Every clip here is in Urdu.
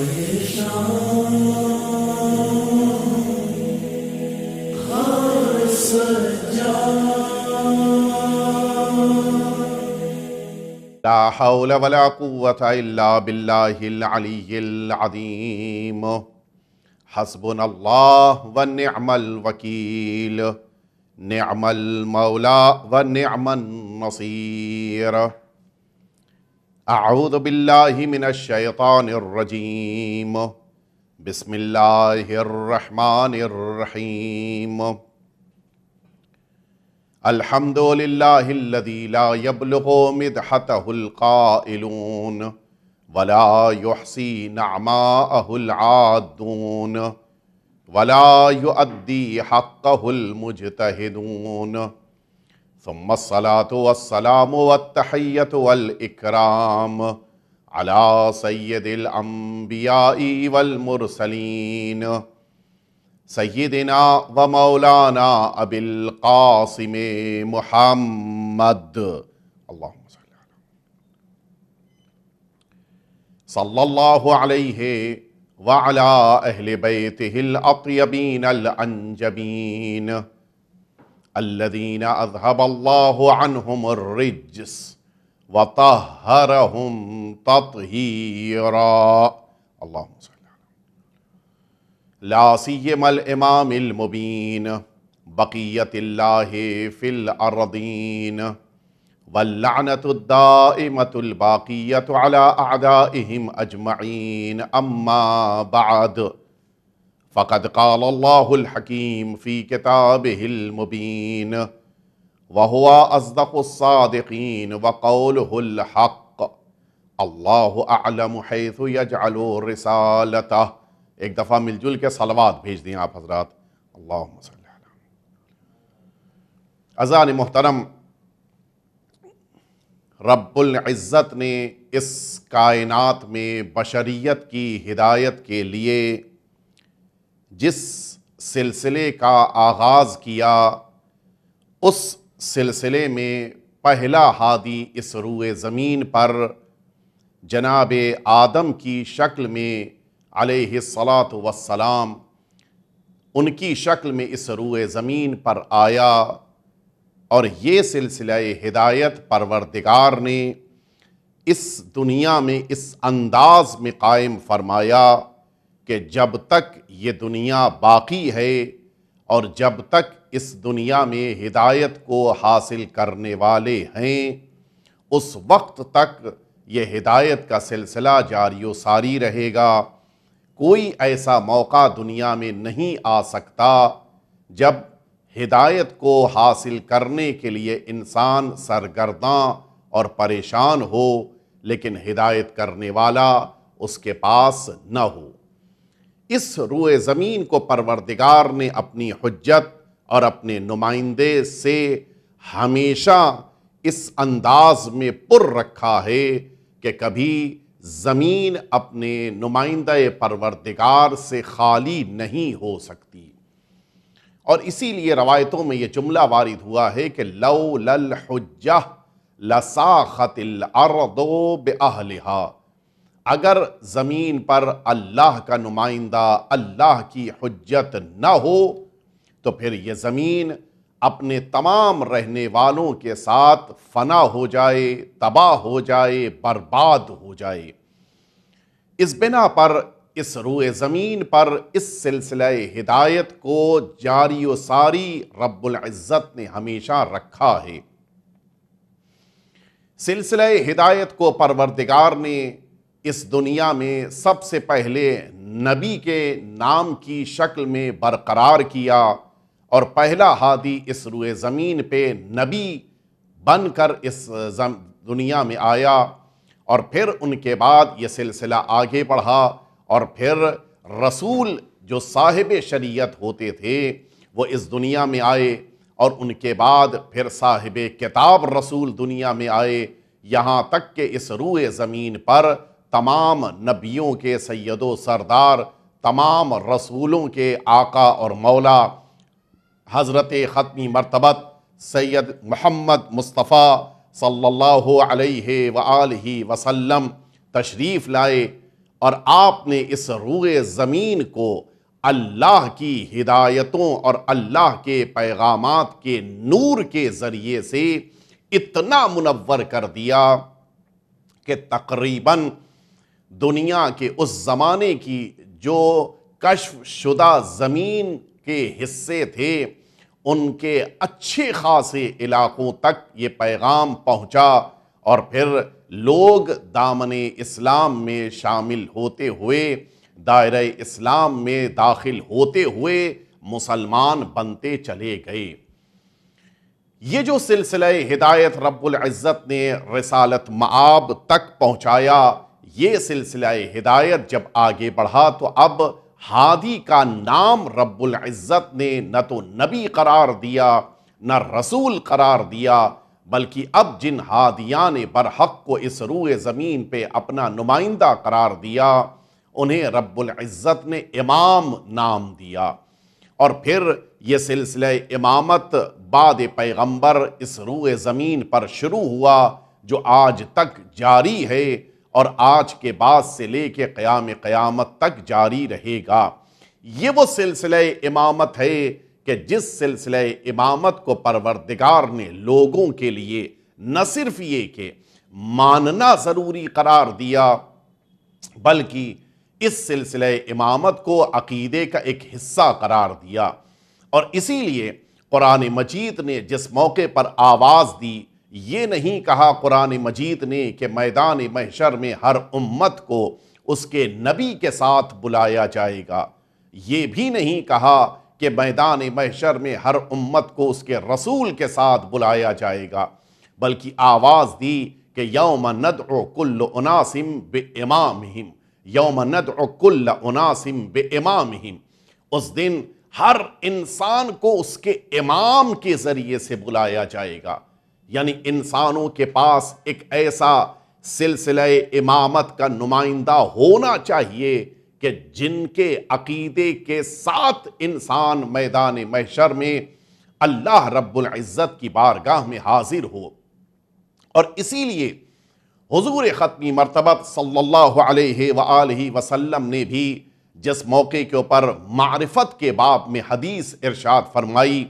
لا حول ولا قوة إلا بالله العلي العظيم حسبنا الله ونعم الوكيل نعم المولى ونعم النصير أعوذ بالله من الشيطان الرجيم بسم الله الرحمن الرحيم الحمد لله الذي لا يبلغ مدحته القائلون ولا يحصي نعماءه العادون ولا يؤدي حقه المجتهدون ثم الصلاة والسلام والتحية والإكرام على سيد الأنبياء والمرسلين سیدنا و مولانا ابی القاسم محمد اللہم صلی اللہ علیہ وعلا اہل بیتہ الاطیبین الانجبین الذین اذہب اللہ عنہم الرجس وطہرہم تطہیرا اللہم صلی لا سیما الامام المبین بقیت اللہ فی الارضین واللعنت الدائمت الباقیت علی اعدائہم اجمعین اما بعد فقد قال اللہ الحکیم فی کتابہ المبین وہو اصدق الصادقین وقولہ الحق اللہ اعلم حیث یجعل رسالتہ۔ ایک دفعہ مل جل کے صلوات بھیج دیں آپ حضرات، اللہم صلی اللہ علیہ وسلم۔ عزیزان محترم، رب العزت نے اس کائنات میں بشریت کی ہدایت کے لیے جس سلسلے کا آغاز کیا، اس سلسلے میں پہلا ہادی اس روئے زمین پر جناب آدم کی شکل میں علیہ الصلاۃ والسلام ان کی شکل میں اس روئے زمین پر آیا، اور یہ سلسلہ ہدایت پروردگار نے اس دنیا میں اس انداز میں قائم فرمایا کہ جب تک یہ دنیا باقی ہے اور جب تک اس دنیا میں ہدایت کو حاصل کرنے والے ہیں، اس وقت تک یہ ہدایت کا سلسلہ جاری و ساری رہے گا۔ کوئی ایسا موقع دنیا میں نہیں آ سکتا جب ہدایت کو حاصل کرنے کے لیے انسان سرگرداں اور پریشان ہو لیکن ہدایت کرنے والا اس کے پاس نہ ہو۔ اس روئے زمین کو پروردگار نے اپنی حجت اور اپنے نمائندے سے ہمیشہ اس انداز میں پر رکھا ہے کہ کبھی زمین اپنے نمائندہ پروردگار سے خالی نہیں ہو سکتی، اور اسی لیے روایتوں میں یہ جملہ وارد ہوا ہے کہ لولا الحجہ لساخت الارض باہلہا، اگر زمین پر اللہ کا نمائندہ، اللہ کی حجت نہ ہو تو پھر یہ زمین اپنے تمام رہنے والوں کے ساتھ فنا ہو جائے، تباہ ہو جائے، برباد ہو جائے۔ اس بنا پر اس روئے زمین پر اس سلسلہ ہدایت کو جاری و ساری رب العزت نے ہمیشہ رکھا ہے۔ سلسلہ ہدایت کو پروردگار نے اس دنیا میں سب سے پہلے نبی کے نام کی شکل میں برقرار کیا، اور پہلا ہادی اس روئے زمین پہ نبی بن کر اس دنیا میں آیا، اور پھر ان کے بعد یہ سلسلہ آگے بڑھا، اور پھر رسول جو صاحب شریعت ہوتے تھے وہ اس دنیا میں آئے، اور ان کے بعد پھر صاحب کتاب رسول دنیا میں آئے، یہاں تک کہ اس روئے زمین پر تمام نبیوں کے سید و سردار، تمام رسولوں کے آقا اور مولا حضرت ختمی مرتبت سید محمد مصطفیٰ صلی اللہ علیہ وآلہ وسلم تشریف لائے، اور آپ نے اس روئے زمین کو اللہ کی ہدایتوں اور اللہ کے پیغامات کے نور کے ذریعے سے اتنا منور کر دیا کہ تقریباً دنیا کے اس زمانے کی جو کشف شدہ زمین کے حصے تھے ان کے اچھے خاصے علاقوں تک یہ پیغام پہنچا، اور پھر لوگ دامن اسلام میں شامل ہوتے ہوئے، دائرہ اسلام میں داخل ہوتے ہوئے مسلمان بنتے چلے گئے۔ یہ جو سلسلہ ہدایت رب العزت نے رسالت مآب تک پہنچایا، یہ سلسلہ ہدایت جب آگے بڑھا تو اب ہادی کا نام رب العزت نے نہ تو نبی قرار دیا نہ رسول قرار دیا، بلکہ اب جن ہادیان برحق کو اس روئے زمین پہ اپنا نمائندہ قرار دیا انہیں رب العزت نے امام نام دیا۔ اور پھر یہ سلسلہ امامت بعد پیغمبر اس روئے زمین پر شروع ہوا جو آج تک جاری ہے اور آج کے بعد سے لے کے قیامت تک جاری رہے گا۔ یہ وہ سلسلہ امامت ہے کہ جس سلسلہ امامت کو پروردگار نے لوگوں کے لیے نہ صرف یہ کہ ماننا ضروری قرار دیا، بلکہ اس سلسلہ امامت کو عقیدے کا ایک حصہ قرار دیا۔ اور اسی لیے قرآن مجید نے جس موقع پر آواز دی، یہ نہیں کہا قرآن مجید نے کہ میدان محشر میں ہر امت کو اس کے نبی کے ساتھ بلایا جائے گا، یہ بھی نہیں کہا کہ میدان محشر میں ہر امت کو اس کے رسول کے ساتھ بلایا جائے گا، بلکہ آواز دی کہ یوم ندعو کل اناس بامامہم، یوم ندعو کل اناس بامامہم، اس دن ہر انسان کو اس کے امام کے ذریعے سے بلایا جائے گا۔ یعنی انسانوں کے پاس ایک ایسا سلسلہ امامت کا نمائندہ ہونا چاہیے کہ جن کے عقیدے کے ساتھ انسان میدان محشر میں اللہ رب العزت کی بارگاہ میں حاضر ہو۔ اور اسی لیے حضور ختمی مرتبہ صلی اللہ علیہ وآلہ وسلم نے بھی جس موقع کے اوپر معرفت کے باب میں حدیث ارشاد فرمائی،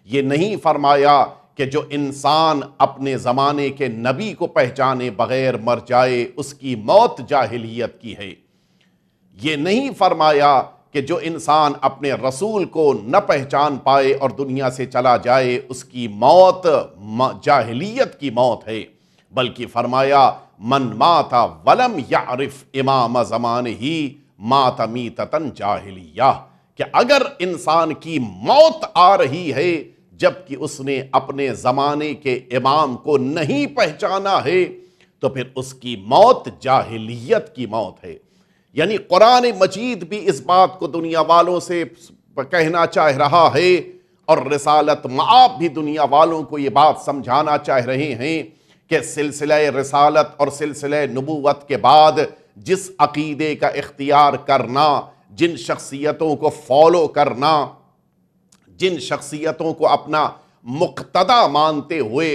یہ نہیں فرمایا کہ جو انسان اپنے زمانے کے نبی کو پہچانے بغیر مر جائے اس کی موت جاہلیت کی ہے، یہ نہیں فرمایا کہ جو انسان اپنے رسول کو نہ پہچان پائے اور دنیا سے چلا جائے اس کی موت جاہلیت کی موت ہے، بلکہ فرمایا من مات ولم یعرف امام زمانہ مات میتۃ جاہلیہ، کہ اگر انسان کی موت آ رہی ہے جبکہ اس نے اپنے زمانے کے امام کو نہیں پہچانا ہے تو پھر اس کی موت جاہلیت کی موت ہے۔ یعنی قرآن مجید بھی اس بات کو دنیا والوں سے کہنا چاہ رہا ہے، اور رسالت مآب بھی دنیا والوں کو یہ بات سمجھانا چاہ رہے ہیں کہ سلسلہ رسالت اور سلسلہ نبوت کے بعد جس عقیدے کا اختیار کرنا، جن شخصیتوں کو فالو کرنا، جن شخصیتوں کو اپنا مقتدی مانتے ہوئے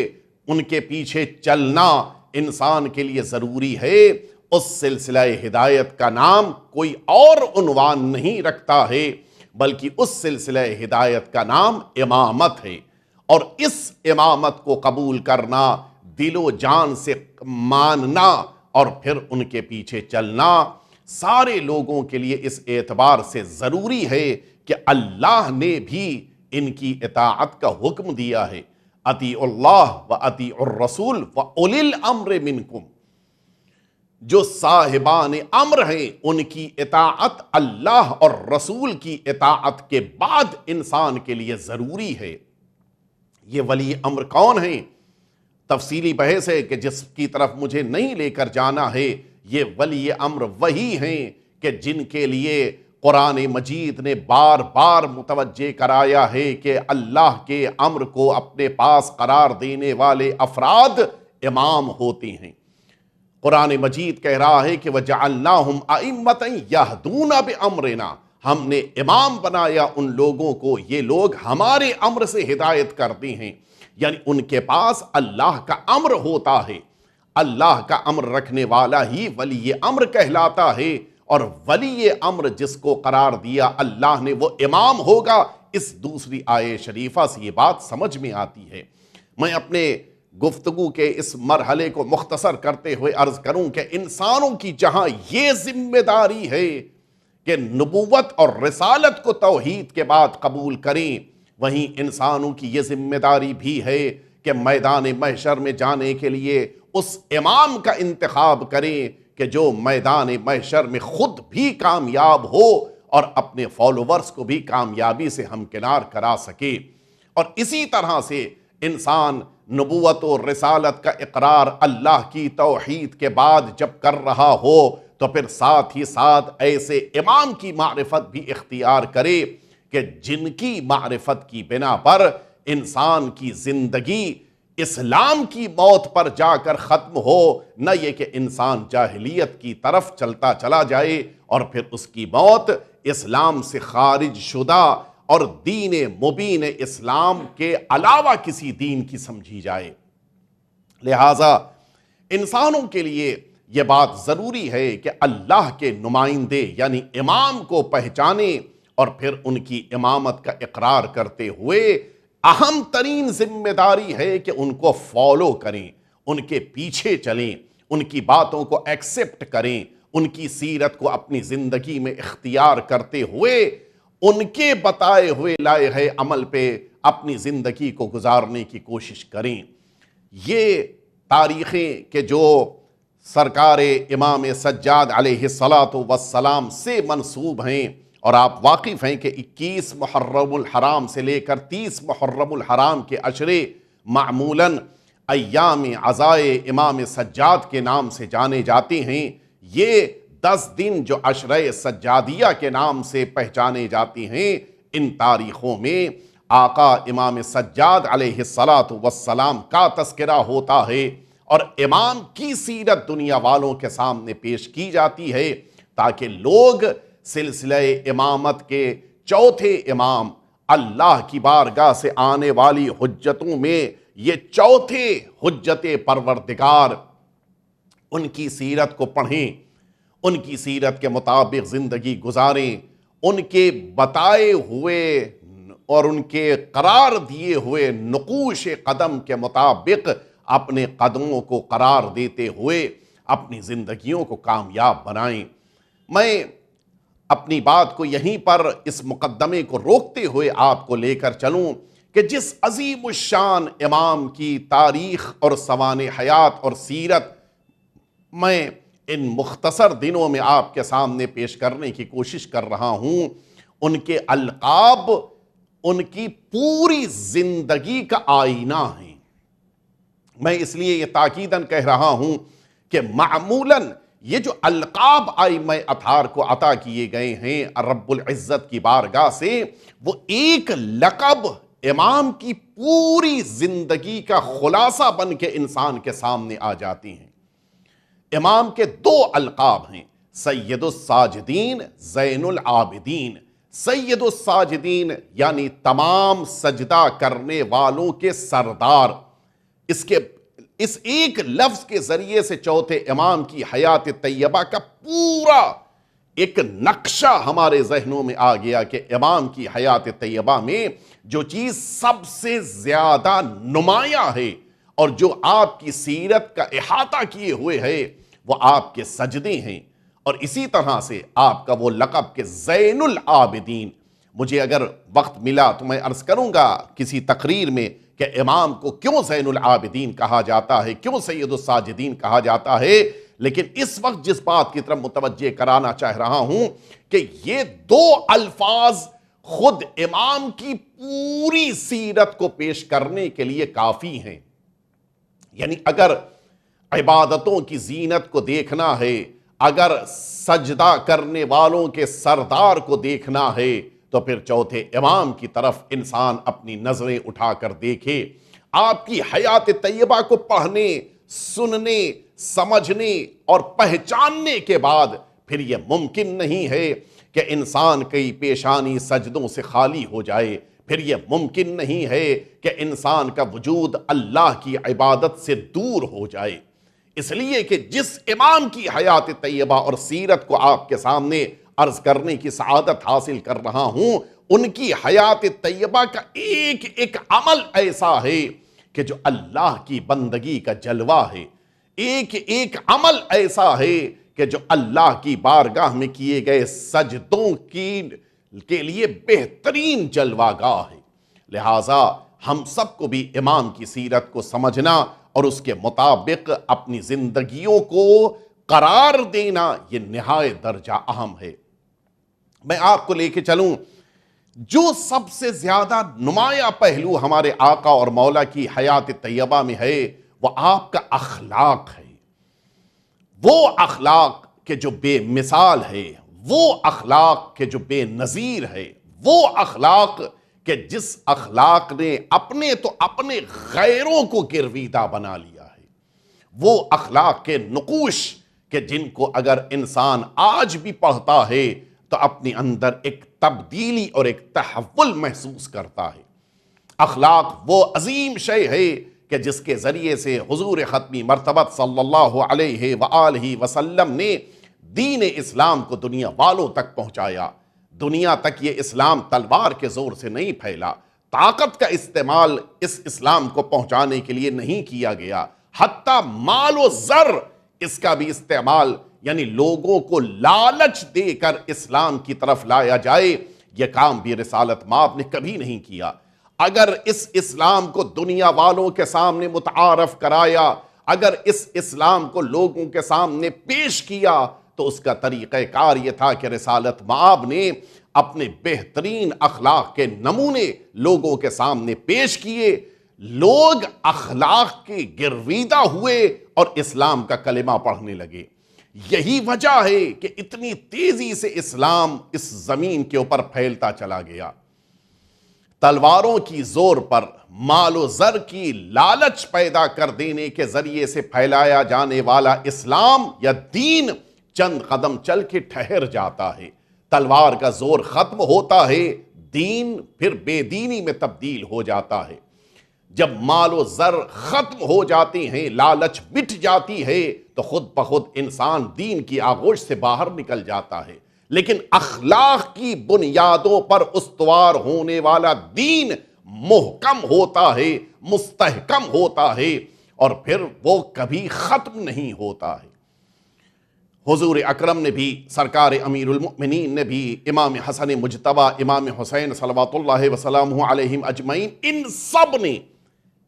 ان کے پیچھے چلنا انسان کے لیے ضروری ہے، اس سلسلہ ہدایت کا نام کوئی اور عنوان نہیں رکھتا ہے بلکہ اس سلسلہ ہدایت کا نام امامت ہے۔ اور اس امامت کو قبول کرنا، دل و جان سے ماننا اور پھر ان کے پیچھے چلنا سارے لوگوں کے لیے اس اعتبار سے ضروری ہے کہ اللہ نے بھی ان کی اطاعت کا حکم دیا ہے، اطیعوا اللہ و اطیعوا الرسول و اولی الامر منکم، جو صاحبان امر ہیں ان کی اطاعت اللہ اور رسول کی اطاعت کے بعد انسان کے لیے ضروری ہے۔ یہ ولی امر کون ہیں؟ تفصیلی بحث ہے کہ جس کی طرف مجھے نہیں لے کر جانا ہے۔ یہ ولی امر وہی ہیں کہ جن کے لیے قرآن مجید نے بار بار متوجہ کرایا ہے کہ اللہ کے امر کو اپنے پاس قرار دینے والے افراد امام ہوتے ہیں۔ قرآن مجید کہہ رہا ہے کہ وَجَعَلْنَاهُمْ أَئِمَّةً يَهْدُونَ بِأَمْرِنَا، ہم نے امام بنایا ان لوگوں کو، یہ لوگ ہمارے امر سے ہدایت کرتے ہیں۔ یعنی ان کے پاس اللہ کا امر ہوتا ہے، اللہ کا امر رکھنے والا ہی ولی امر کہلاتا ہے، اور ولی امر جس کو قرار دیا اللہ نے وہ امام ہوگا، اس دوسری آیے شریفہ سے یہ بات سمجھ میں آتی ہے۔ میں اپنے گفتگو کے اس مرحلے کو مختصر کرتے ہوئے عرض کروں کہ انسانوں کی جہاں یہ ذمہ داری ہے کہ نبوت اور رسالت کو توحید کے بعد قبول کریں، وہیں انسانوں کی یہ ذمہ داری بھی ہے کہ میدان محشر میں جانے کے لیے اس امام کا انتخاب کریں کہ جو میدان محشر میں خود بھی کامیاب ہو اور اپنے فالوورز کو بھی کامیابی سے ہمکنار کرا سکے۔ اور اسی طرح سے انسان نبوت و رسالت کا اقرار اللہ کی توحید کے بعد جب کر رہا ہو تو پھر ساتھ ہی ساتھ ایسے امام کی معرفت بھی اختیار کرے کہ جن کی معرفت کی بنا پر انسان کی زندگی اسلام کی موت پر جا کر ختم ہو، نہ یہ کہ انسان جاہلیت کی طرف چلتا چلا جائے اور پھر اس کی موت اسلام سے خارج شدہ اور دین مبین اسلام کے علاوہ کسی دین کی سمجھی جائے۔ لہٰذا انسانوں کے لیے یہ بات ضروری ہے کہ اللہ کے نمائندے یعنی امام کو پہچانے اور پھر ان کی امامت کا اقرار کرتے ہوئے اہم ترین ذمہ داری ہے کہ ان کو فالو کریں، ان کے پیچھے چلیں، ان کی باتوں کو ایکسپٹ کریں، ان کی سیرت کو اپنی زندگی میں اختیار کرتے ہوئے ان کے بتائے ہوئے لائحہ عمل پہ اپنی زندگی کو گزارنے کی کوشش کریں۔ یہ تاریخیں کہ جو سرکار امام سجاد علیہ السلام سے منسوب ہیں، اور آپ واقف ہیں کہ 21 محرم الحرام سے لے کر 30 محرم الحرام کے عشرے معمولاً ایام عزائے امام سجاد کے نام سے جانے جاتے ہیں۔ یہ 10 دن جو عشرہ سجادیہ کے نام سے پہچانے جاتے ہیں، ان تاریخوں میں آقا امام سجاد علیہ السلام کا تذکرہ ہوتا ہے اور امام کی سیرت دنیا والوں کے سامنے پیش کی جاتی ہے تاکہ لوگ سلسلہ امامت کے چوتھے امام اللہ کی بارگاہ سے آنے والی حجتوں میں یہ چوتھے حجت پروردگار ان کی سیرت کو پڑھیں، ان کی سیرت کے مطابق زندگی گزاریں، ان کے بتائے ہوئے اور ان کے قرار دیے ہوئے نقوش قدم کے مطابق اپنے قدموں کو قرار دیتے ہوئے اپنی زندگیوں کو کامیاب بنائیں۔ میں اپنی بات کو یہیں پر اس مقدمے کو روکتے ہوئے آپ کو لے کر چلوں کہ جس عظیم الشان امام کی تاریخ اور سوانح حیات اور سیرت میں ان مختصر دنوں میں آپ کے سامنے پیش کرنے کی کوشش کر رہا ہوں، ان کے القاب ان کی پوری زندگی کا آئینہ ہیں۔ میں اس لیے یہ تاکیداً کہہ رہا ہوں کہ معمولاً یہ جو القاب ائمہ اطہار کو عطا کیے گئے ہیں رب العزت کی بارگاہ سے، وہ ایک لقب امام کی پوری زندگی کا خلاصہ بن کے انسان کے سامنے آ جاتی ہیں۔ امام کے 2 القاب ہیں، سید الساجدین، زین العابدین۔ سید الساجدین یعنی تمام سجدہ کرنے والوں کے سردار۔ اس ایک لفظ کے ذریعے سے چوتھے امام کی حیات طیبہ کا پورا ایک نقشہ ہمارے ذہنوں میں آ گیا کہ امام کی حیات طیبہ میں جو چیز سب سے زیادہ نمایاں ہے اور جو آپ کی سیرت کا احاطہ کیے ہوئے ہے وہ آپ کے سجدے ہیں، اور اسی طرح سے آپ کا وہ لقب کہ زین العابدین۔ مجھے اگر وقت ملا تو میں عرض کروں گا کسی تقریر میں کہ امام کو کیوں زین العابدین کہا جاتا ہے، کیوں سید الساجدین کہا جاتا ہے، لیکن اس وقت جس بات کی طرف متوجہ کرانا چاہ رہا ہوں کہ یہ 2 الفاظ خود امام کی پوری سیرت کو پیش کرنے کے لیے کافی ہیں۔ یعنی اگر عبادتوں کی زینت کو دیکھنا ہے، اگر سجدہ کرنے والوں کے سردار کو دیکھنا ہے، تو پھر چوتھے امام کی طرف انسان اپنی نظریں اٹھا کر دیکھے۔ آپ کی حیات طیبہ کو پڑھنے، سننے، سمجھنے اور پہچاننے کے بعد پھر یہ ممکن نہیں ہے کہ انسان کئی پیشانی سجدوں سے خالی ہو جائے، پھر یہ ممکن نہیں ہے کہ انسان کا وجود اللہ کی عبادت سے دور ہو جائے۔ اس لیے کہ جس امام کی حیات طیبہ اور سیرت کو آپ کے سامنے عرض کرنے کی سعادت حاصل کر رہا ہوں، ان کی حیات طیبہ کا ایک ایک عمل ایسا ہے کہ جو اللہ کی بندگی کا جلوہ ہے، ایک ایک عمل ایسا ہے کہ جو اللہ کی بارگاہ میں کیے گئے سجدوں کے لیے بہترین جلوہ گاہ ہے۔ لہٰذا ہم سب کو بھی امام کی سیرت کو سمجھنا اور اس کے مطابق اپنی زندگیوں کو قرار دینا یہ نہایت درجہ اہم ہے۔ میں آپ کو لے کے چلوں، جو سب سے زیادہ نمایاں پہلو ہمارے آقا اور مولا کی حیات طیبہ میں ہے وہ آپ کا اخلاق ہے۔ وہ اخلاق کہ جو بے مثال ہے، وہ اخلاق کہ جو بے نظیر ہے، وہ اخلاق کہ جس اخلاق نے اپنے تو اپنے غیروں کو گرویدہ بنا لیا ہے، وہ اخلاق کے نقوش کہ جن کو اگر انسان آج بھی پڑھتا ہے تو اپنے اندر ایک تبدیلی اور ایک تحول محسوس کرتا ہے۔ اخلاق وہ عظیم شے ہے کہ جس کے ذریعے سے حضور ختمی مرتبت صلی اللہ علیہ وآلہ وسلم نے دین اسلام کو دنیا والوں تک پہنچایا۔ دنیا تک یہ اسلام تلوار کے زور سے نہیں پھیلا، طاقت کا استعمال اس اسلام کو پہنچانے کے لیے نہیں کیا گیا، حتیٰ مال و زر اس کا بھی استعمال، یعنی لوگوں کو لالچ دے کر اسلام کی طرف لایا جائے، یہ کام بھی رسالت مآب نے کبھی نہیں کیا۔ اگر اس اسلام کو دنیا والوں کے سامنے متعارف کرایا، اگر اس اسلام کو لوگوں کے سامنے پیش کیا تو اس کا طریقہ کار یہ تھا کہ رسالت مآب نے اپنے بہترین اخلاق کے نمونے لوگوں کے سامنے پیش کیے، لوگ اخلاق کے گرویدہ ہوئے اور اسلام کا کلمہ پڑھنے لگے۔ یہی وجہ ہے کہ اتنی تیزی سے اسلام اس زمین کے اوپر پھیلتا چلا گیا۔ تلواروں کی زور پر، مال و زر کی لالچ پیدا کر دینے کے ذریعے سے پھیلایا جانے والا اسلام یا دین چند قدم چل کے ٹھہر جاتا ہے۔ تلوار کا زور ختم ہوتا ہے، دین پھر بے دینی میں تبدیل ہو جاتا ہے۔ جب مال و زر ختم ہو جاتے ہیں، لالچ مٹ جاتی ہے تو خود بخود انسان دین کی آغوش سے باہر نکل جاتا ہے۔ لیکن اخلاق کی بنیادوں پر استوار ہونے والا دین محکم ہوتا ہے، مستحکم ہوتا ہے اور پھر وہ کبھی ختم نہیں ہوتا ہے۔ حضور اکرم نے بھی، سرکار امیر المؤمنین نے بھی، امام حسن مجتبی، امام حسین صلوات اللہ وسلامہ علیہم اجمعین، ان سب نے،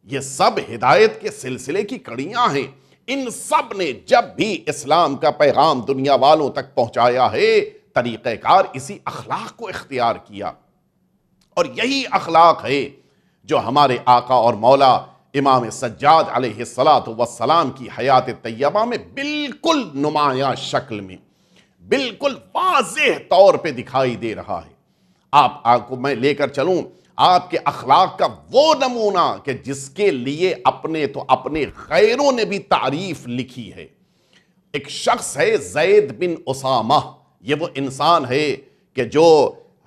یہ سب ہدایت کے سلسلے کی کڑیاں ہیں، ان سب نے جب بھی اسلام کا پیغام دنیا والوں تک پہنچایا ہے، طریقہ کار اسی اخلاق کو اختیار کیا۔ اور یہی اخلاق ہے جو ہمارے آقا اور مولا امام سجاد علیہ السلام کی حیات طیبہ میں بالکل نمایاں شکل میں، بالکل واضح طور پہ دکھائی دے رہا ہے۔ آپ کو میں لے کر چلوں آپ کے اخلاق کا وہ نمونہ کہ جس کے لیے اپنے تو اپنے غیروں نے بھی تعریف لکھی ہے۔ ایک شخص ہے زید بن اسامہ، یہ وہ انسان ہے کہ جو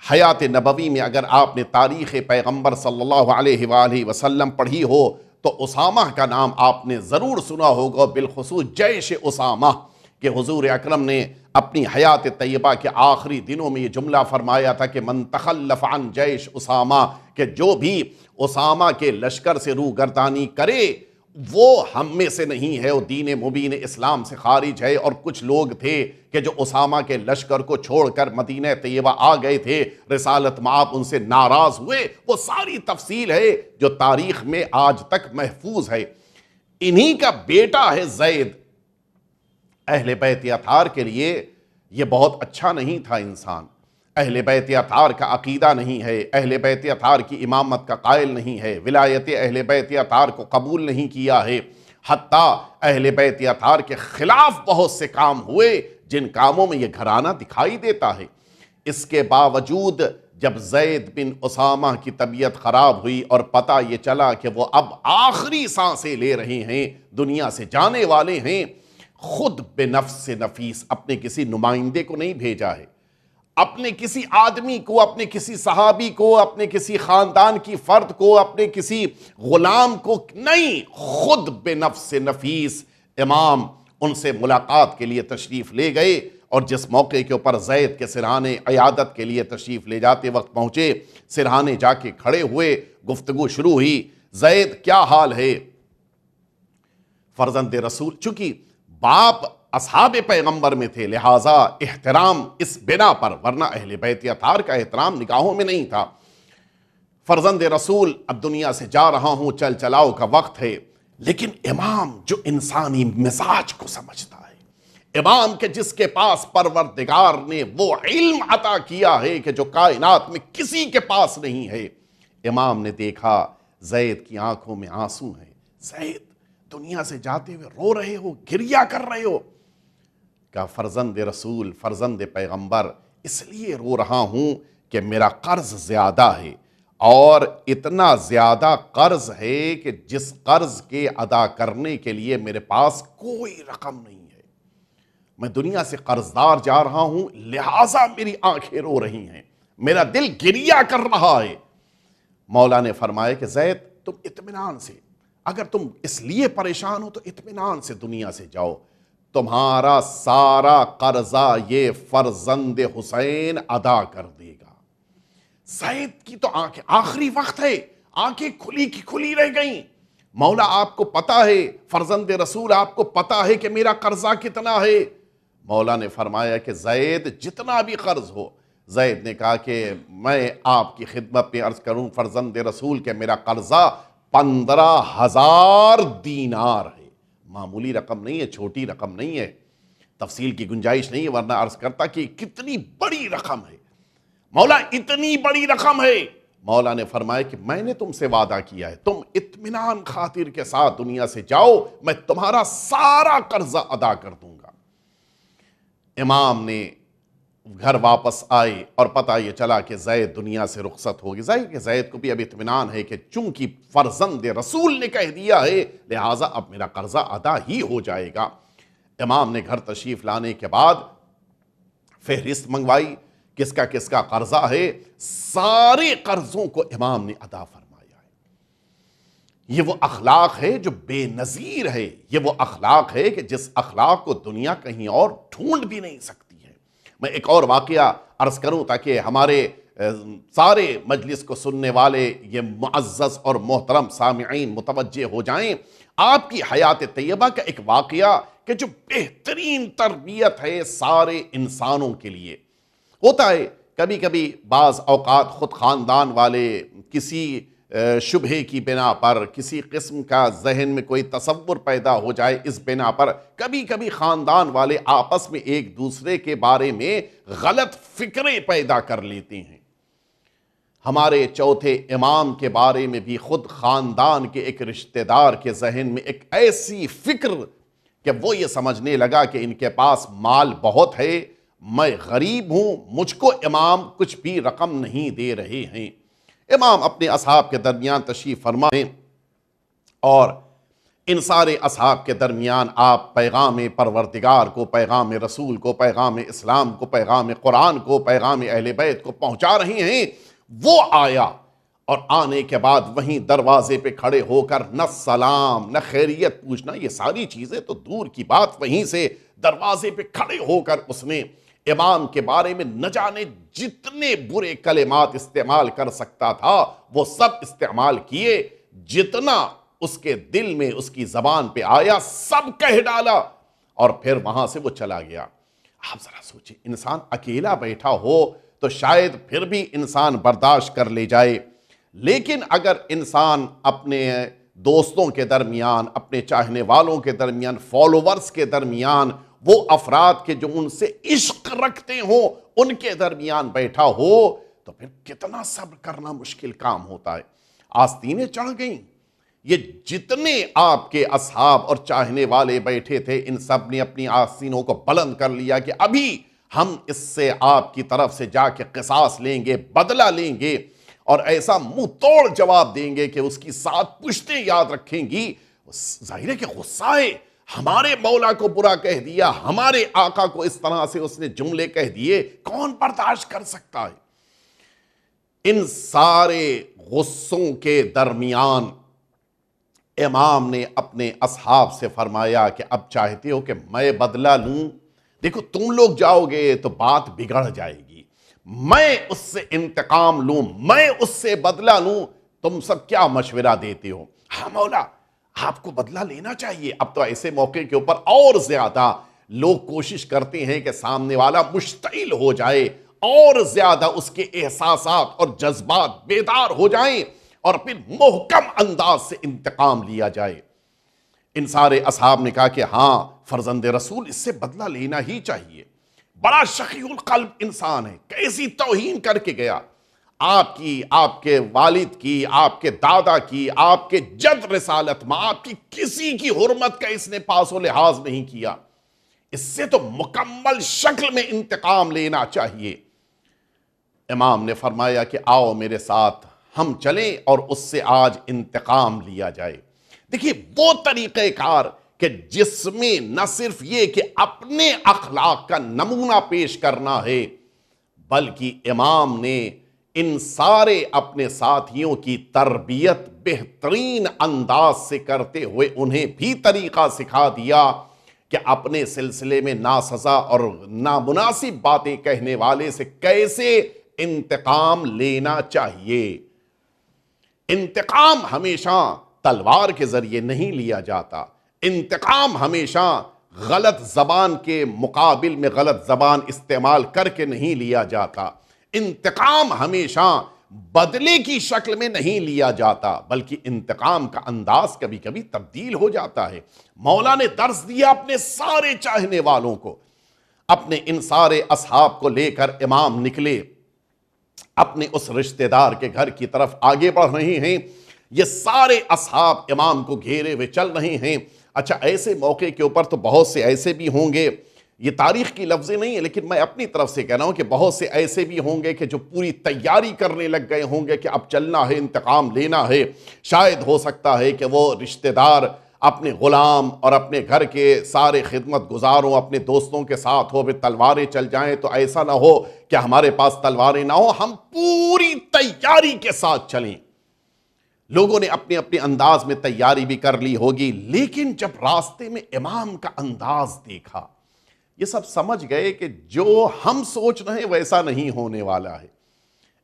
حیات نبوی میں اگر آپ نے تاریخ پیغمبر صلی اللہ علیہ وآلہ وسلم پڑھی ہو تو اسامہ کا نام آپ نے ضرور سنا ہوگا، بالخصوص جیش اسامہ، کہ حضور اکرم نے اپنی حیات طیبہ کے آخری دنوں میں یہ جملہ فرمایا تھا کہ من تخلف عن جیش اسامہ، کہ جو بھی اسامہ کے لشکر سے روگردانی کرے وہ ہم میں سے نہیں ہے، وہ دین مبین اسلام سے خارج ہے۔ اور کچھ لوگ تھے کہ جو اسامہ کے لشکر کو چھوڑ کر مدینہ طیبہ آ گئے تھے، رسالت مآب ان سے ناراض ہوئے، وہ ساری تفصیل ہے جو تاریخ میں آج تک محفوظ ہے۔ انہی کا بیٹا ہے زید۔ اہل بیت اطہار کے لیے یہ بہت اچھا نہیں تھا انسان، اہل بیت اطہار کا عقیدہ نہیں ہے، اہل بیت اطہار کی امامت کا قائل نہیں ہے، ولایت اہل بیت اطہار کو قبول نہیں کیا ہے، حتیٰ اہل بیت اطہار کے خلاف بہت سے کام ہوئے جن کاموں میں یہ گھرانہ دکھائی دیتا ہے۔ اس کے باوجود جب زید بن اسامہ کی طبیعت خراب ہوئی اور پتہ یہ چلا کہ وہ اب آخری سانسیں لے رہے ہیں، دنیا سے جانے والے ہیں، خود بے نفس نفیس اپنے کسی نمائندے کو نہیں بھیجا ہے، اپنے کسی آدمی کو، اپنے کسی صحابی کو، اپنے کسی خاندان کی فرد کو، اپنے کسی غلام کو نہیں، خود بے نفس نفیس امام ان سے ملاقات کے لیے تشریف لے گئے، اور جس موقع کے اوپر زید کے سرہانے عیادت کے لیے تشریف لے جاتے وقت پہنچے، سرہانے جا کے کھڑے ہوئے، گفتگو شروع ہوئی، زید کیا حال ہے؟ فرزند رسول، چونکہ باپ اصحاب پیغمبر میں تھے لہٰذا احترام اس بنا پر، ورنہ اہل بیت اطہار کا احترام نگاہوں میں نہیں تھا۔ فرزند رسول، اب دنیا سے جا رہا ہوں، چل چلاؤ کا وقت ہے، لیکن امام جو انسانی مزاج کو سمجھتا ہے، امام کے جس کے پاس پروردگار نے وہ علم عطا کیا ہے کہ جو کائنات میں کسی کے پاس نہیں ہے، امام نے دیکھا زید کی آنکھوں میں آنسو ہیں۔ زید، دنیا سے جاتے ہوئے رو رہے ہو، گریہ کر رہے ہو؟ کہا فرزند رسول، فرزند پیغمبر، اس لیے رو رہا ہوں کہ میرا قرض زیادہ ہے، اور اتنا زیادہ قرض ہے کہ جس قرض کے ادا کرنے کے لیے میرے پاس کوئی رقم نہیں ہے۔ میں دنیا سے قرضدار جا رہا ہوں، لہٰذا میری آنکھیں رو رہی ہیں، میرا دل گریہ کر رہا ہے۔ مولا نے فرمایا کہ زید، تم اطمینان سے، اگر تم اس لیے پریشان ہو تو اطمینان سے دنیا سے جاؤ، تمہارا سارا قرضہ یہ فرزند حسین ادا کر دے گا۔ زید کی تو آنکھیں، آخری وقت ہے، آنکھیں کھلی کی کھلی رہ گئیں۔ مولا آپ کو پتا ہے، فرزند رسول آپ کو پتا ہے کہ میرا قرضہ کتنا ہے؟ مولا نے فرمایا کہ زید جتنا بھی قرض ہو۔ زید نے کہا کہ میں آپ کی خدمت میں عرض کروں فرزند رسول کہ میرا قرضہ 15,000 دینار ہے۔ معمولی رقم نہیں ہے، چھوٹی رقم نہیں ہے، تفصیل کی گنجائش نہیں ہے، ورنہ عرض کرتا کہ کتنی بڑی رقم ہے۔ مولا اتنی بڑی رقم ہے۔ مولا نے فرمایا کہ میں نے تم سے وعدہ کیا ہے، تم اطمینان خاطر کے ساتھ دنیا سے جاؤ، میں تمہارا سارا قرضہ ادا کر دوں گا۔ امام نے گھر واپس آئے اور پتہ یہ چلا کہ زید دنیا سے رخصت ہوگی۔ ظاہر کہ زید کو بھی اب اطمینان ہے کہ چونکہ فرزند رسول نے کہہ دیا ہے لہٰذا اب میرا قرضہ ادا ہی ہو جائے گا۔ امام نے گھر تشریف لانے کے بعد فہرست منگوائی، کس کا قرضہ ہے، سارے قرضوں کو امام نے ادا فرمایا ہے۔ یہ وہ اخلاق ہے جو بے نظیر ہے، یہ وہ اخلاق ہے کہ جس اخلاق کو دنیا کہیں اور ڈھونڈ بھی نہیں سکتی ہے۔ میں ایک اور واقعہ عرض کروں تاکہ ہمارے سارے مجلس کو سننے والے یہ معزز اور محترم سامعین متوجہ ہو جائیں۔ آپ کی حیات طیبہ کا ایک واقعہ کہ جو بہترین تربیت ہے سارے انسانوں کے لیے۔ ہوتا ہے کبھی کبھی بعض اوقات خود خاندان والے کسی شبہے کی بنا پر، کسی قسم کا ذہن میں کوئی تصور پیدا ہو جائے، اس بنا پر کبھی کبھی خاندان والے آپس میں ایک دوسرے کے بارے میں غلط فکریں پیدا کر لیتے ہیں۔ ہمارے چوتھے امام کے بارے میں بھی خود خاندان کے ایک رشتہ دار کے ذہن میں ایک ایسی فکر کہ وہ یہ سمجھنے لگا کہ ان کے پاس مال بہت ہے، میں غریب ہوں، مجھ کو امام کچھ بھی رقم نہیں دے رہے ہیں۔ امام اپنے اصحاب کے درمیان تشریف فرما ہیں اور ان سارے اصحاب کے درمیان آپ پیغام پروردگار کو، پیغام رسول کو، پیغام اسلام کو، پیغام قرآن کو، پیغام اہل بیت کو پہنچا رہی ہیں۔ وہ آیا اور آنے کے بعد وہیں دروازے پہ کھڑے ہو کر نہ سلام نہ خیریت پوچھنا، یہ ساری چیزیں تو دور کی بات، وہیں سے دروازے پہ کھڑے ہو کر اس نے امام کے بارے میں نہ جانے جتنے برے کلمات استعمال کر سکتا تھا وہ سب استعمال کیے، جتنا اس کے دل میں اس کی زبان پہ آیا سب کہہ ڈالا، اور پھر وہاں سے وہ چلا گیا۔ آپ ذرا سوچیں، انسان اکیلا بیٹھا ہو تو شاید پھر بھی انسان برداشت کر لے جائے، لیکن اگر انسان اپنے دوستوں کے درمیان، اپنے چاہنے والوں کے درمیان، فالوورز کے درمیان، وہ افراد کے جو ان سے عشق رکھتے ہوں ان کے درمیان بیٹھا ہو تو پھر کتنا صبر کرنا مشکل کام ہوتا ہے۔ آستینیں چڑھ گئیں، یہ جتنے آپ کے اصحاب اور چاہنے والے بیٹھے تھے ان سب نے اپنی آستینوں کو بلند کر لیا کہ ابھی ہم اس سے آپ کی طرف سے جا کے قصاص لیں گے، بدلہ لیں گے، اور ایسا منہ توڑ جواب دیں گے کہ اس کی 7 پشتیں یاد رکھیں گی۔ ظاہر ہے کہ غصہ ہے، ہمارے مولا کو برا کہہ دیا، ہمارے آقا کو اس طرح سے اس نے جملے کہہ دیے، کون برداشت کر سکتا ہے؟ ان سارے غصوں کے درمیان امام نے اپنے اصحاب سے فرمایا کہ اب چاہتے ہو کہ میں بدلہ لوں؟ دیکھو تم لوگ جاؤ گے تو بات بگڑ جائے گی، میں اس سے انتقام لوں، میں اس سے بدلہ لوں، تم سب کیا مشورہ دیتے ہو؟ ہاں مولا، آپ کو بدلہ لینا چاہیے۔ اب تو ایسے موقع کے اوپر اور زیادہ لوگ کوشش کرتے ہیں کہ سامنے والا مشتعل ہو جائے، اور زیادہ اس کے احساسات اور جذبات بیدار ہو جائیں، اور پھر محکم انداز سے انتقام لیا جائے۔ ان سارے اصحاب نے کہا کہ ہاں فرزند رسول، اس سے بدلہ لینا ہی چاہیے، بڑا شقی القلب انسان ہے، کیسی توہین کر کے گیا، آپ کی، آپ کے والد کی، آپ کے دادا کی، آپ کے جد رسالت میں آپ کی کسی کی حرمت کا اس نے پاس و لحاظ نہیں کیا، اس سے تو مکمل شکل میں انتقام لینا چاہیے۔ امام نے فرمایا کہ آؤ میرے ساتھ، ہم چلیں اور اس سے آج انتقام لیا جائے۔ دیکھیے وہ طریقہ کار کہ جس میں نہ صرف یہ کہ اپنے اخلاق کا نمونہ پیش کرنا ہے، بلکہ امام نے ان سارے اپنے ساتھیوں کی تربیت بہترین انداز سے کرتے ہوئے انہیں بھی طریقہ سکھا دیا کہ اپنے سلسلے میں ناسزا اور نامناسب باتیں کہنے والے سے کیسے انتقام لینا چاہیے۔ انتقام ہمیشہ تلوار کے ذریعے نہیں لیا جاتا، انتقام ہمیشہ غلط زبان کے مقابل میں غلط زبان استعمال کر کے نہیں لیا جاتا، انتقام ہمیشہ بدلے کی شکل میں نہیں لیا جاتا، بلکہ انتقام کا انداز کبھی کبھی تبدیل ہو جاتا ہے۔ مولا نے درس دیا اپنے سارے چاہنے والوں کو، اپنے ان سارے اصحاب کو لے کر امام نکلے، اپنے اس رشتہ دار کے گھر کی طرف آگے بڑھ رہے ہیں۔ یہ سارے اصحاب امام کو گھیرے ہوئے چل رہے ہیں۔ اچھا، ایسے موقع کے اوپر تو بہت سے ایسے بھی ہوں گے، یہ تاریخ کی لفظیں نہیں ہے لیکن میں اپنی طرف سے کہہ رہا ہوں کہ بہت سے ایسے بھی ہوں گے کہ جو پوری تیاری کرنے لگ گئے ہوں گے کہ اب چلنا ہے، انتقام لینا ہے۔ شاید ہو سکتا ہے کہ وہ رشتہ دار اپنے غلام اور اپنے گھر کے سارے خدمت گزاروں، اپنے دوستوں کے ساتھ ہو، پھر تلواریں چل جائیں، تو ایسا نہ ہو کہ ہمارے پاس تلواریں نہ ہو، ہم پوری تیاری کے ساتھ چلیں۔ لوگوں نے اپنے اپنے انداز میں تیاری بھی کر لی ہوگی، لیکن جب راستے میں امام کا انداز دیکھا، یہ سب سمجھ گئے کہ جو ہم سوچ رہے ہیں ویسا نہیں ہونے والا ہے۔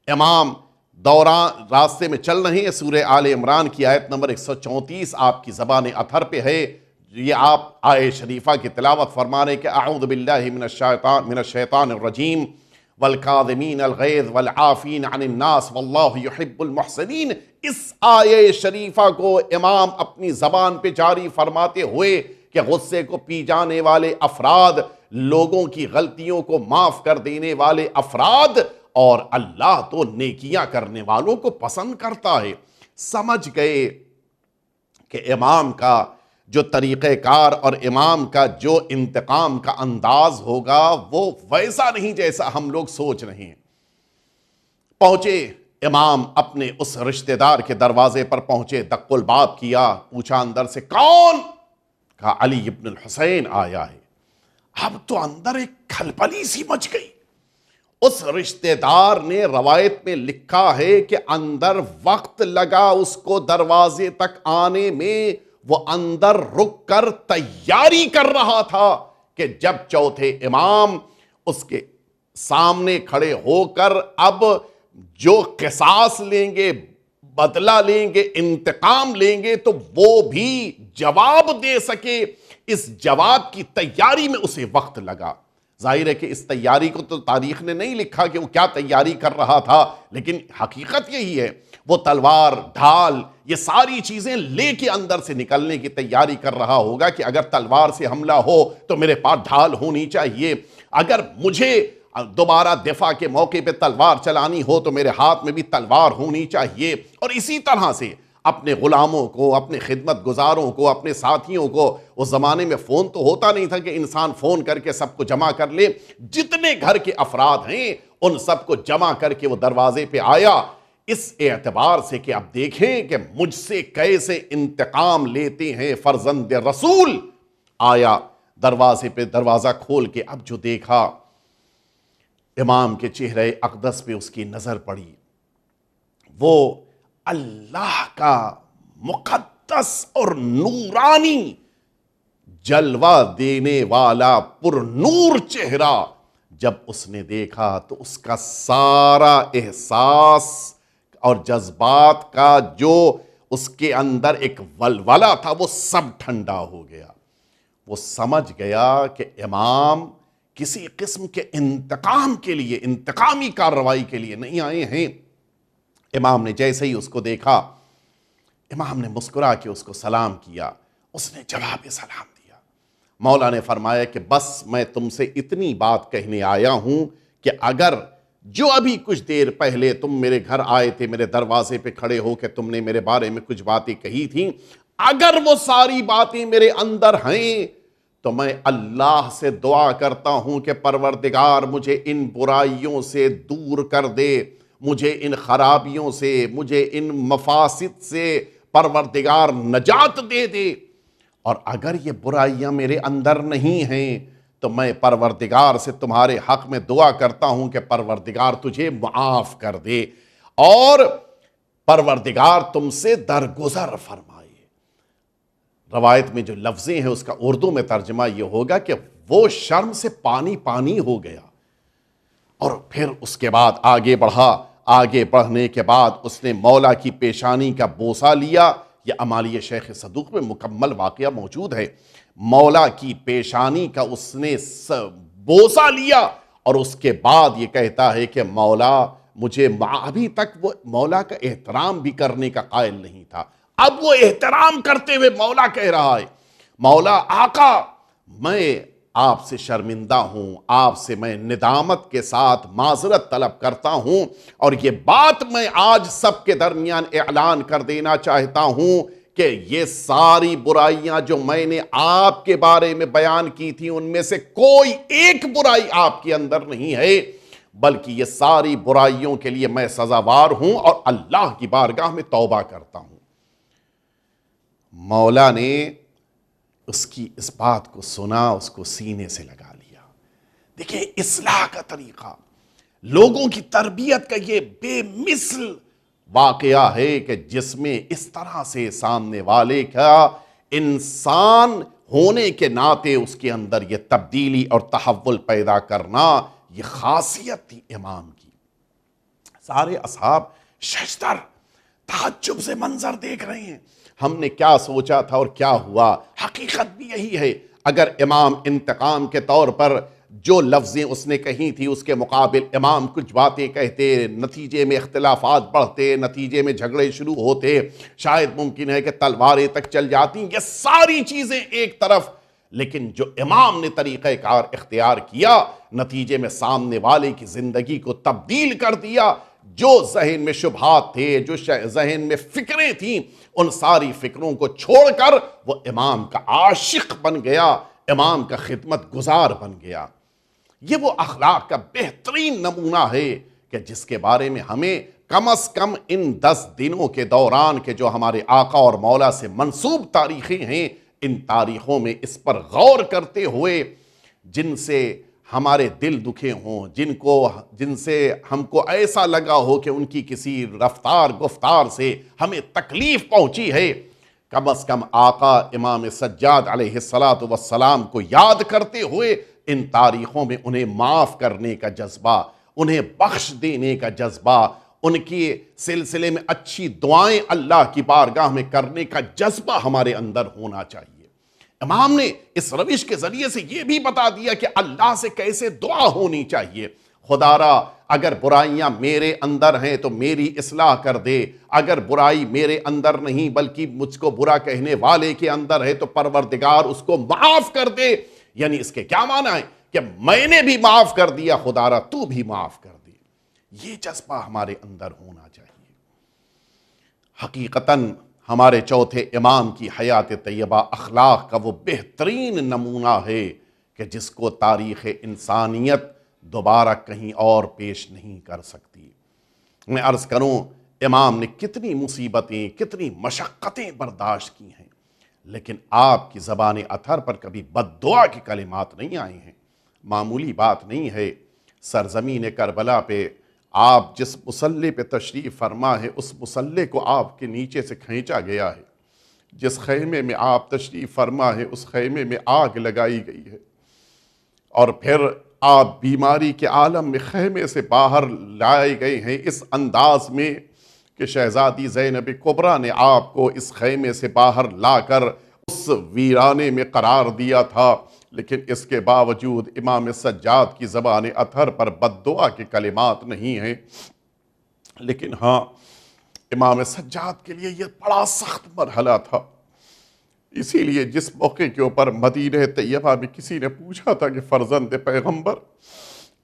امام دوران راستے میں چل رہے ہیں، سورہ آل عمران کی آیت نمبر 134 آپ کی زبان اطہر پہ ہے، یہ آپ آیت شریفہ کی تلاوت فرما رہے کہ اعوذ باللہ من الشیطان الرجیم والکاظمین الغیظ والعافین عن الناس واللہ یحب المحسنین۔ اس آیت شریفہ کو امام اپنی زبان پہ جاری فرماتے ہوئے کہ غصے کو پی جانے والے افراد، لوگوں کی غلطیوں کو معاف کر دینے والے افراد، اور اللہ تو نیکیاں کرنے والوں کو پسند کرتا ہے۔ سمجھ گئے کہ امام کا جو طریقہ کار اور امام کا جو انتقام کا انداز ہوگا وہ ویسا نہیں جیسا ہم لوگ سوچ رہے ہیں۔ پہنچے امام اپنے اس رشتہ دار کے دروازے پر پہنچے، دق الباب کیا، پوچھا اندر سے کون؟ کہا علی ابن الحسین آیا ہے۔ اب تو اندر ایک کھلبلی سی مچ گئی۔ اس رشتہ دار نے روایت میں لکھا ہے کہ اندر وقت لگا اس کو دروازے تک آنے میں، وہ اندر رک کر تیاری کر رہا تھا کہ جب چوتھے امام اس کے سامنے کھڑے ہو کر اب جو قصاص لیں گے، بدلہ لیں گے، انتقام لیں گے، تو وہ بھی جواب دے سکے۔ اس جواب کی تیاری میں اسے وقت لگا۔ ظاہر ہے کہ اس تیاری کو تو تاریخ نے نہیں لکھا کہ وہ کیا تیاری کر رہا تھا، لیکن حقیقت یہی ہے، وہ تلوار، ڈھال، یہ ساری چیزیں لے کے اندر سے نکلنے کی تیاری کر رہا ہوگا کہ اگر تلوار سے حملہ ہو تو میرے پاس ڈھال ہونی چاہیے، اگر مجھے دوبارہ دفاع کے موقع پہ تلوار چلانی ہو تو میرے ہاتھ میں بھی تلوار ہونی چاہیے۔ اور اسی طرح سے اپنے غلاموں کو، اپنے خدمت گزاروں کو، اپنے ساتھیوں کو، اس زمانے میں فون تو ہوتا نہیں تھا کہ انسان فون کر کے سب کو جمع کر لے، جتنے گھر کے افراد ہیں ان سب کو جمع کر کے وہ دروازے پہ آیا، اس اعتبار سے کہ اب دیکھیں کہ مجھ سے کیسے انتقام لیتے ہیں فرزند رسول۔ آیا دروازے پہ، دروازہ کھول کے اب جو دیکھا، امام کے چہرے اقدس پہ اس کی نظر پڑی، وہ اللہ کا مقدس اور نورانی جلوہ دینے والا پر نور چہرہ جب اس نے دیکھا تو اس کا سارا احساس اور جذبات کا جو اس کے اندر ایک ولولہ تھا وہ سب ٹھنڈا ہو گیا۔ وہ سمجھ گیا کہ امام کسی قسم کے انتقام کے لیے، انتقامی کارروائی کے لیے نہیں آئے ہیں۔ امام نے جیسے ہی اس کو دیکھا، امام نے مسکرا کے اس کو سلام کیا، اس نے جواب سلام دیا۔ مولا نے فرمایا کہ بس میں تم سے اتنی بات کہنے آیا ہوں کہ اگر جو ابھی کچھ دیر پہلے تم میرے گھر آئے تھے، میرے دروازے پہ کھڑے ہو کہ تم نے میرے بارے میں کچھ باتیں کہی تھیں، اگر وہ ساری باتیں میرے اندر ہیں تو میں اللہ سے دعا کرتا ہوں کہ پروردگار مجھے ان برائیوں سے دور کر دے، مجھے ان خرابیوں سے، مجھے ان مفاسد سے پروردگار نجات دے دے۔ اور اگر یہ برائیاں میرے اندر نہیں ہیں تو میں پروردگار سے تمہارے حق میں دعا کرتا ہوں کہ پروردگار تجھے معاف کر دے اور پروردگار تم سے درگزر فرمائے۔ روایت میں جو لفظیں ہیں اس کا اردو میں ترجمہ یہ ہوگا کہ وہ شرم سے پانی پانی ہو گیا، اور پھر اس کے بعد آگے بڑھا۔ آگے بڑھنے کے بعد اس نے مولا کی پیشانی کا بوسہ لیا۔ یہ امالی شیخ صدوق میں مکمل واقعہ موجود ہے۔ مولا کی پیشانی کا اس نے بوسہ لیا اور اس کے بعد یہ کہتا ہے کہ مولا مجھے، ابھی تک وہ مولا کا احترام بھی کرنے کا قائل نہیں تھا، اب وہ احترام کرتے ہوئے مولا کہہ رہا ہے، مولا آقا میں آپ سے شرمندہ ہوں، آپ سے میں ندامت کے ساتھ معذرت طلب کرتا ہوں، اور یہ بات میں آج سب کے درمیان اعلان کر دینا چاہتا ہوں کہ یہ ساری برائیاں جو میں نے آپ کے بارے میں بیان کی تھی ان میں سے کوئی ایک برائی آپ کے اندر نہیں ہے، بلکہ یہ ساری برائیوں کے لیے میں سزاوار ہوں اور اللہ کی بارگاہ میں توبہ کرتا ہوں۔ مولا نے اس کی اس بات کو سنا، اس کو سینے سے لگا لیا۔ دیکھیں اصلاح کا طریقہ، لوگوں کی تربیت کا یہ بے مثل واقعہ ہے کہ جس میں اس طرح سے سامنے والے کا انسان ہونے کے ناطے اس کے اندر یہ تبدیلی اور تحول پیدا کرنا، یہ خاصیت تھی امام کی۔ سارے اصحاب ششدر تعجب سے منظر دیکھ رہے ہیں، ہم نے کیا سوچا تھا اور کیا ہوا۔ حقیقت بھی یہی ہے، اگر امام انتقام کے طور پر جو لفظیں اس نے کہی تھی اس کے مقابل امام کچھ باتیں کہتے، نتیجے میں اختلافات بڑھتے، نتیجے میں جھگڑے شروع ہوتے، شاید ممکن ہے کہ تلواریں تک چل جاتی، یہ ساری چیزیں ایک طرف، لیکن جو امام نے طریقہ کار اختیار کیا، نتیجے میں سامنے والے کی زندگی کو تبدیل کر دیا۔ جو ذہن میں شبہات تھے، جو ذہن میں فکریں تھیں، ان ساری فکروں کو چھوڑ کر وہ امام کا عاشق بن گیا، امام کا خدمت گزار بن گیا۔ یہ وہ اخلاق کا بہترین نمونہ ہے کہ جس کے بارے میں ہمیں کم از کم ان 10 دنوں کے دوران کے جو ہمارے آقا اور مولا سے منسوب تاریخیں ہیں، ان تاریخوں میں اس پر غور کرتے ہوئے جن سے ہمارے دل دکھے ہوں، جن سے ہم کو ایسا لگا ہو کہ ان کی کسی رفتار گفتار سے ہمیں تکلیف پہنچی ہے، کم از کم آقا امام سجاد علیہ السلام کو یاد کرتے ہوئے ان تاریخوں میں انہیں معاف کرنے کا جذبہ، انہیں بخش دینے کا جذبہ، ان کے سلسلے میں اچھی دعائیں اللہ کی بارگاہ میں کرنے کا جذبہ ہمارے اندر ہونا چاہیے۔ امام نے اس روش کے ذریعے سے یہ بھی بتا دیا کہ اللہ سے کیسے دعا ہونی چاہیے۔ خدا را اگر برائیاں میرے اندر ہیں تو میری اصلاح کر دے، اگر برائی میرے اندر نہیں بلکہ مجھ کو برا کہنے والے کے اندر ہے تو پروردگار اس کو معاف کر دے۔ یعنی اس کے کیا معنی ہے کہ میں نے بھی معاف کر دیا، خدا را تو بھی معاف کر دے۔ یہ جذبہ ہمارے اندر ہونا چاہیے۔ حقیقتاً ہمارے چوتھے امام کی حیات طیبہ اخلاق کا وہ بہترین نمونہ ہے کہ جس کو تاریخ انسانیت دوبارہ کہیں اور پیش نہیں کر سکتی۔ میں عرض کروں امام نے کتنی مصیبتیں، کتنی مشقتیں برداشت کی ہیں، لیکن آپ کی زبان اطہر پر کبھی بد دعا کے کلمات نہیں آئے ہیں۔ معمولی بات نہیں ہے، سرزمین کربلا پہ آپ جس مصلی پہ تشریف فرما ہے اس مصلی کو آپ کے نیچے سے کھینچا گیا ہے، جس خیمے میں آپ تشریف فرما ہے اس خیمے میں آگ لگائی گئی ہے، اور پھر آپ بیماری کے عالم میں خیمے سے باہر لائے گئے ہیں اس انداز میں کہ شہزادی زینب کبریٰ نے آپ کو اس خیمے سے باہر لا کر اس ویرانے میں قرار دیا تھا، لیکن اس کے باوجود امام سجاد کی زبان اطہر پر بد دعا کے کلمات نہیں ہیں۔ لیکن ہاں، امام سجاد کے لیے یہ بڑا سخت مرحلہ تھا۔ اسی لیے جس موقع کے اوپر مدینہ طیبہ میں کسی نے پوچھا تھا کہ فرزند پیغمبر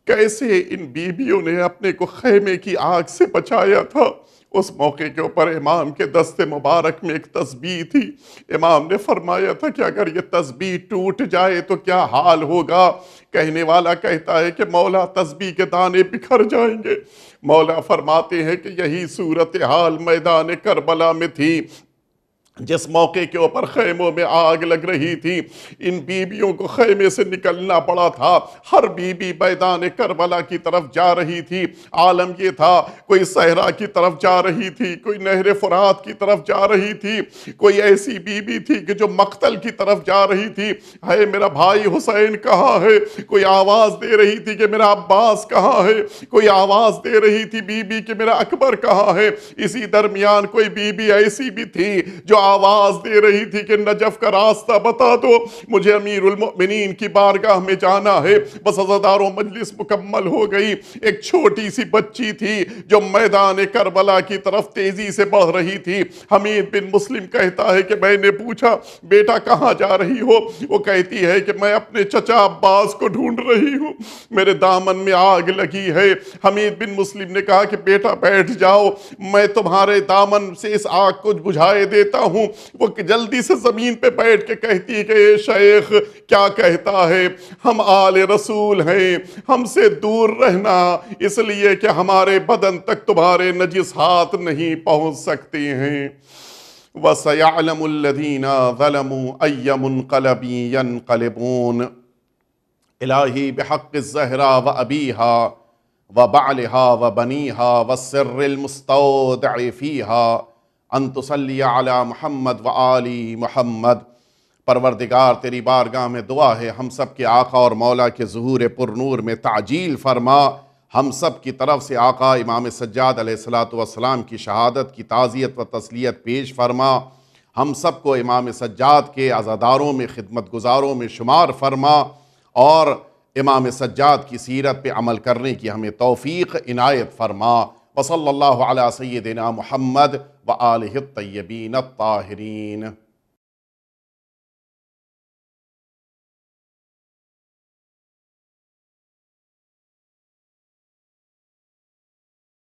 کیسے ان بیویوں نے اپنے کو خیمے کی آگ سے بچایا تھا، اس موقع کے اوپر امام کے دست مبارک میں ایک تسبیح تھی۔ امام نے فرمایا تھا کہ اگر یہ تسبیح ٹوٹ جائے تو کیا حال ہوگا؟ کہنے والا کہتا ہے کہ مولا تسبیح کے دانے بکھر جائیں گے۔ مولا فرماتے ہیں کہ یہی صورتحال میدان کربلا میں تھی، جس موقع کے اوپر خیموں میں آگ لگ رہی تھی، ان بیویوں کو خیمے سے نکلنا پڑا تھا۔ ہر بیوی میدان کربلا کی طرف جا رہی تھی۔ عالم یہ تھا، کوئی صحرا کی طرف جا رہی تھی، کوئی نہر فرات کی طرف جا رہی تھی، کوئی ایسی بیوی تھی کہ جو مقتل کی طرف جا رہی تھی، ہے میرا بھائی حسین کہاں ہے؟ کوئی آواز دے رہی تھی کہ میرا عباس کہاں ہے؟ کوئی آواز دے رہی تھی بیوی کہ میرا اکبر کہاں ہے؟ اسی درمیان کوئی بیوی ایسی بھی تھی جو آواز دے رہی تھی کہ نجف کا راستہ بتا دو، مجھے امیر المؤمنین کی بارگاہ میں جانا ہے۔ بس عزادار و مجلس مکمل ہو گئی۔ ایک چھوٹی سی بچی تھی جو میدان کربلا کی طرف تیزی سے بڑھ رہی تھی۔ حمید بن مسلم کہتا ہے کہ میں نے پوچھا بیٹا کہاں جا رہی ہو؟ وہ کہتی ہے کہ میں اپنے چچا عباس کو ڈھونڈ رہی ہوں، میرے دامن میں آگ لگی ہے۔ حمید بن مسلم نے کہا کہ بیٹا بیٹھ جاؤ، میں تمہارے دامن سے اس آگ کو بجھائے دیتا ہوں۔ وہ جلدی سے زمین پہ بیٹھ کے کہتی ہے کہ اے شیخ کیا کہتا ہے؟ ہم آل رسول ہیں، ہم سے دور رہنا، اس لیے کہ ہمارے بدن تک تمہارے نجس ہاتھ نہیں پہنچ سکتے ہیں۔ وَسَيَعْلَمُ الَّذِينَ ظَلَمُوا أَيَّ مُنْقَلَبٍ يَنْقَلِبُونَ الہی بحق الزہرا وَأَبِيهَا وَبَعْلِهَا وَبَنِيهَا وَالسِّرِّ الْمُسْتَوْدَعِ فِيهَا ان تصلی علی محمد وآل محمد۔ پروردگار تیری بارگاہ میں دعا ہے ہم سب کے آقا اور مولا کے ظہور پر نور میں تعجیل فرما، ہم سب کی طرف سے آقا امام سجاد علیہ السلام کی شہادت کی تعزیت و تسلیت پیش فرما، ہم سب کو امام سجاد کے عزاداروں میں خدمت گزاروں میں شمار فرما، اور امام سجاد کی سیرت پہ عمل کرنے کی ہمیں توفیق عنایت فرما۔ وصلی اللہ علی سیدنا محمد وآلہ الطیبین الطاہرین۔